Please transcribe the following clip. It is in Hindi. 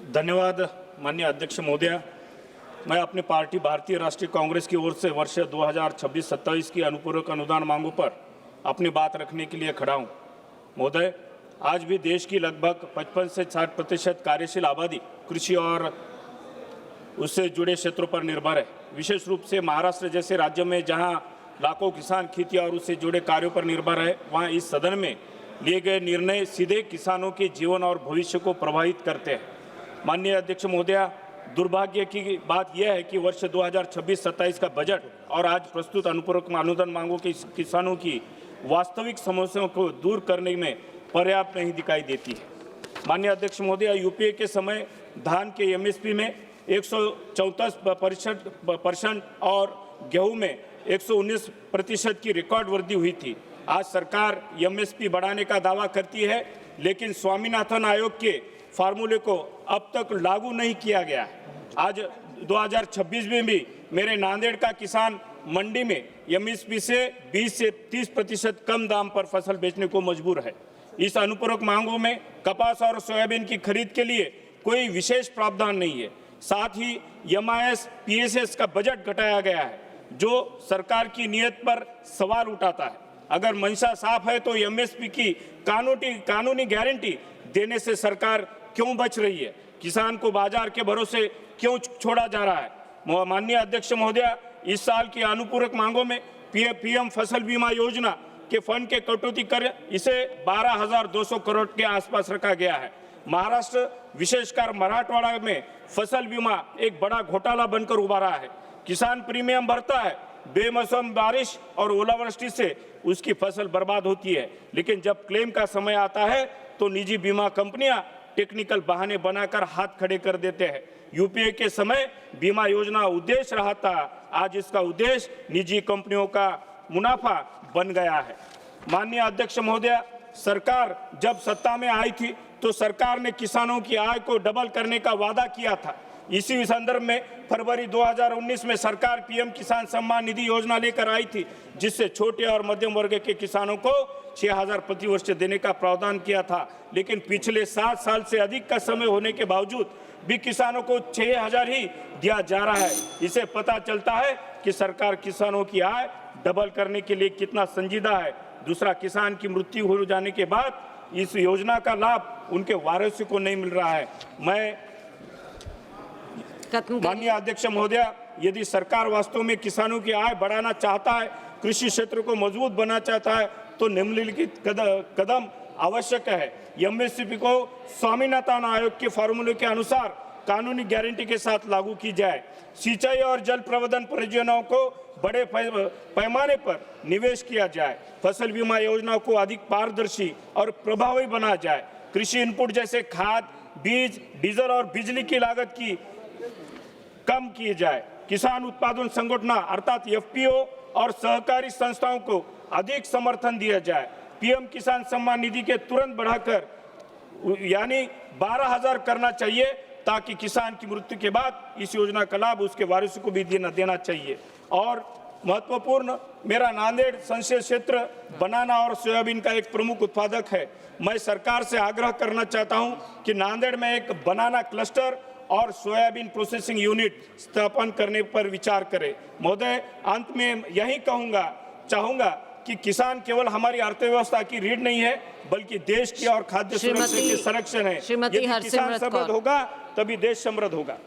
धन्यवाद माननीय अध्यक्ष महोदय। मैं अपनी पार्टी भारतीय राष्ट्रीय कांग्रेस की ओर से वर्ष 2026-27 की अनुपूरक अनुदान मांगों पर अपनी बात रखने के लिए खड़ा हूं। महोदय, आज भी देश की लगभग 55 से 60% कार्यशील आबादी कृषि और उससे जुड़े क्षेत्रों पर निर्भर है। विशेष रूप से महाराष्ट्र जैसे राज्य में जहां लाखों किसान खेती और उससे जुड़े कार्यों पर निर्भर है, वहां इस सदन में लिए गए निर्णय सीधे किसानों के जीवन और भविष्य को प्रभावित करते हैं। माननीय अध्यक्ष महोदय, दुर्भाग्य की बात यह है कि वर्ष 2026-27 का बजट और आज प्रस्तुत अनुपूरक अनुदान मांगों के किसानों की वास्तविक समस्याओं को दूर करने में पर्याप्त नहीं दिखाई देती है। माननीय अध्यक्ष महोदय, यूपीए के समय धान के एमएसपी में 134% और गेहूं में 119% की रिकॉर्ड वृद्धि हुई थी। आज सरकार एमएसपी बढ़ाने का दावा करती है, लेकिन स्वामीनाथन आयोग के फार्मूले को अब तक लागू नहीं किया गया है। आज 2026 में भी मेरे नांदेड़ का किसान मंडी में एमएसपी से 20 से 30% कम दाम पर फसल बेचने को मजबूर है। इस अनुपूरक मांगों में कपास और सोयाबीन की खरीद के लिए कोई विशेष प्रावधान नहीं है। साथ ही एमआईएस पीएसएस का बजट घटाया गया है, जो सरकार की नीयत पर सवाल उठाता है। अगर मंशा साफ है तो एमएसपी की कानूनी गारंटी देने से सरकार क्यों बच रही है? किसान को बाजार के भरोसे क्यों छोड़ा जा रहा है? माननीय अध्यक्ष महोदय, इस साल की अनुपूरक मांगों में पीएम फसल बीमा योजना के फंड के कटौती कर इसे 12,200 करोड़ के आसपास रखा गया है। महाराष्ट्र विशेषकर मराठवाड़ा में फसल बीमा एक बड़ा घोटाला बनकर उभरा है। किसान प्रीमियम भरता है, बेमौसम बारिश और ओलावृष्टि से उसकी फसल बर्बाद होती है, लेकिन जब क्लेम का समय आता है तो निजी बीमा कंपनियां टेक्निकल बहाने बनाकर हाथ खड़े कर देते हैं। यूपीए के समय बीमा योजना उद्देश्य रहा था, आज इसका उद्देश्य निजी कंपनियों का मुनाफा बन गया है। माननीय अध्यक्ष महोदय, सरकार जब सत्ता में आई थी तो सरकार ने किसानों की आय को डबल करने का वादा किया था। इसी संदर्भ में फरवरी 2019 में सरकार पीएम किसान सम्मान निधि योजना लेकर आई थी, जिससे छोटे और मध्यम वर्ग के किसानों को 6,000 प्रति वर्ष देने का प्रावधान किया था। लेकिन पिछले 7 साल से अधिक का समय होने के बावजूद भी किसानों को 6,000 ही दिया जा रहा है। इसे पता चलता है कि सरकार किसानों की आय डबल करने के लिए कितना संजीदा है। दूसरा, किसान की मृत्यु हो जाने के बाद इस योजना का लाभ उनके वारिसों को नहीं मिल रहा है। माननीय अध्यक्ष महोदय, यदि सरकार वास्तव में किसानों की आय बढ़ाना चाहता है, कृषि क्षेत्र को मजबूत बनाना चाहता है, तो निम्नलिखित कदम आवश्यक है। एमएसपी को स्वामीनाथन आयोग के फार्मूले के अनुसार कानूनी गारंटी के साथ लागू की जाए। सिंचाई और जल प्रबंधन परियोजनाओं को बड़े पैमाने पर निवेश किया जाए। फसल बीमा योजना को अधिक पारदर्शी और प्रभावी बनाया जाए। कृषि इनपुट जैसे खाद, बीज, डीजल और बिजली की लागत की कम की जाए। किसान उत्पादन संगठन अर्थात एफपीओ और सहकारी संस्थाओं को अधिक समर्थन दिया जाए। पीएम किसान सम्मान निधि के तुरंत बढ़ाकर यानी 12,000 करना चाहिए, ताकि किसान की मृत्यु के बाद इस योजना का लाभ उसके वारिसों को भी देना चाहिए। और महत्वपूर्ण, मेरा नांदेड़ संसदीय क्षेत्र बनाना और सोयाबीन का एक प्रमुख उत्पादक है। मैं सरकार से आग्रह करना चाहता हूं कि नांदेड़ में एक बनाना क्लस्टर और सोयाबीन प्रोसेसिंग यूनिट स्थापन करने पर विचार करें। महोदय, अंत में यही चाहूंगा कि किसान केवल हमारी अर्थव्यवस्था की रीढ़ नहीं है, बल्कि देश की और खाद्य सुरक्षा के संरक्षण है। यदि किसान समृद्ध होगा तभी देश समृद्ध होगा।